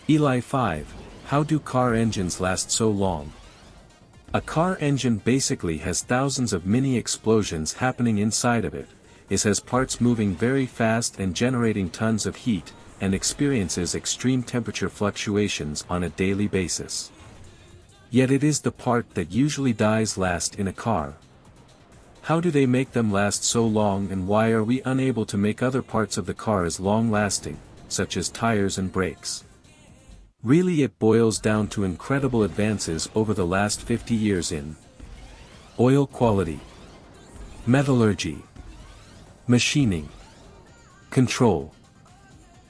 Eli 5, how do car engines last so long? A car engine basically has thousands of mini explosions happening inside of it, has parts moving very fast and generating tons of heat, and experiences extreme temperature fluctuations on a daily basis. Yet it is the part that usually dies last in a car. How do they make them last so long, and why are we unable to make other parts of the car as long-lasting, such as tires and brakes? Really, it boils down to incredible advances over the last 50 years in oil quality, metallurgy, machining, control.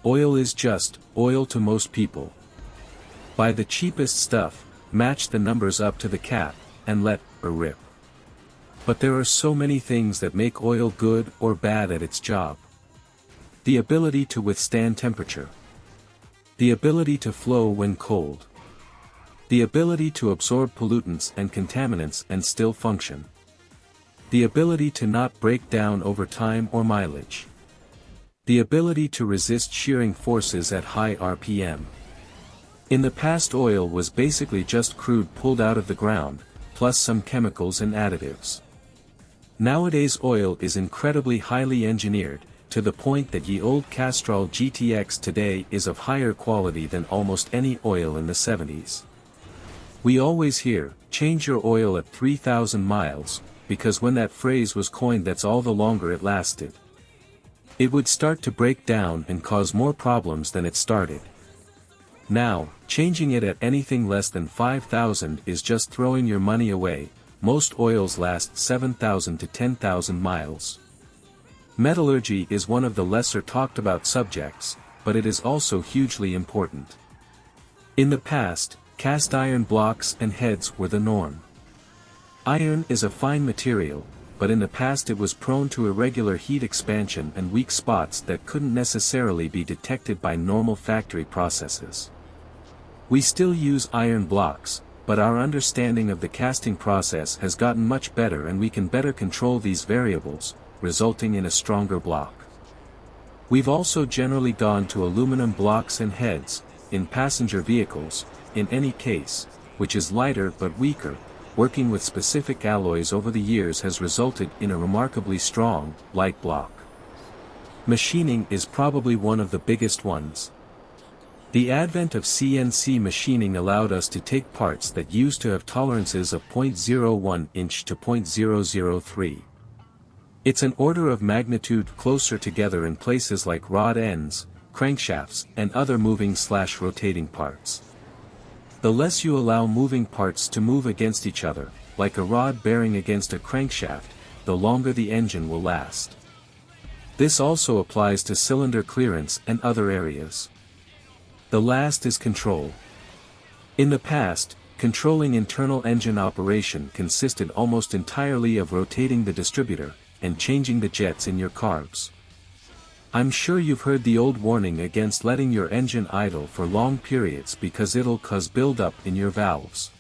Oil is just oil to most people. Buy the cheapest stuff, match the numbers up to the cap, and let it rip. But there are so many things that make oil good or bad at its job. The ability to withstand temperature. The ability to flow when cold. The ability to absorb pollutants and contaminants and still function. The ability to not break down over time or mileage. The ability to resist shearing forces at high RPM. In the past, oil was basically just crude pulled out of the ground, plus some chemicals and additives. Nowadays oil is incredibly highly engineered, to the point that ye old Castrol GTX today is of higher quality than almost any oil in the 70s. We always hear, change your oil at 3,000 miles, because when that phrase was coined, that's all the longer it lasted. It would start to break down and cause more problems than it started. Now, changing it at anything less than 5,000 is just throwing your money away. Most oils last 7,000 to 10,000 miles. Metallurgy is one of the lesser talked about subjects, but it is also hugely important. In the past, cast iron blocks and heads were the norm. Iron is a fine material, but in the past it was prone to irregular heat expansion and weak spots that couldn't necessarily be detected by normal factory processes. We still use iron blocks, but our understanding of the casting process has gotten much better, and we can better control these variables, resulting in a stronger block. We've also generally gone to aluminum blocks and heads, in passenger vehicles, in any case, which is lighter but weaker. Working with specific alloys over the years has resulted in a remarkably strong, light block. Machining is probably one of the biggest ones. The advent of CNC machining allowed us to take parts that used to have tolerances of 0.01 inch to 0.003. It's an order of magnitude closer together in places like rod ends, crankshafts, and other moving/rotating parts. The less you allow moving parts to move against each other, like a rod bearing against a crankshaft, the longer the engine will last. This also applies to cylinder clearance and other areas. The last is control. In the past, controlling internal engine operation consisted almost entirely of rotating the distributor, and changing the jets in your carbs. I'm sure you've heard the old warning against letting your engine idle for long periods because it'll cause buildup in your valves.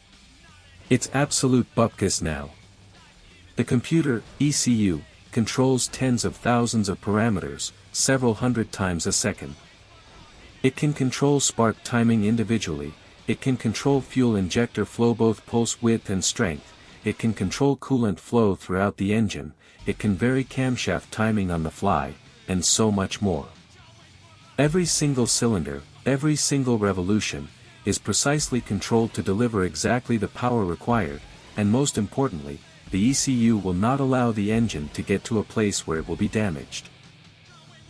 It's absolute bupkis now. The computer, ECU, controls tens of thousands of parameters, several hundred times a second. It can control spark timing individually, it can control fuel injector flow, both pulse width and strength, it can control coolant flow throughout the engine, it can vary camshaft timing on the fly, and so much more. Every single cylinder, every single revolution, is precisely controlled to deliver exactly the power required, and most importantly, the ECU will not allow the engine to get to a place where it will be damaged.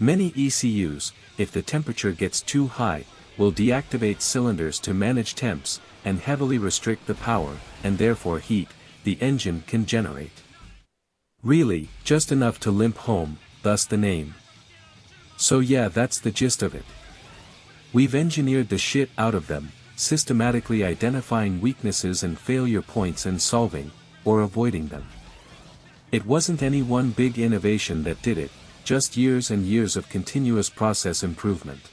Many ECUs, if the temperature gets too high, will deactivate cylinders to manage temps, and heavily restrict the power, and therefore heat, the engine can generate. Really, just enough to limp home, thus the name. So yeah, that's the gist of it. We've engineered the shit out of them, systematically identifying weaknesses and failure points and solving, or avoiding them. It wasn't any one big innovation that did it, just years and years of continuous process improvement.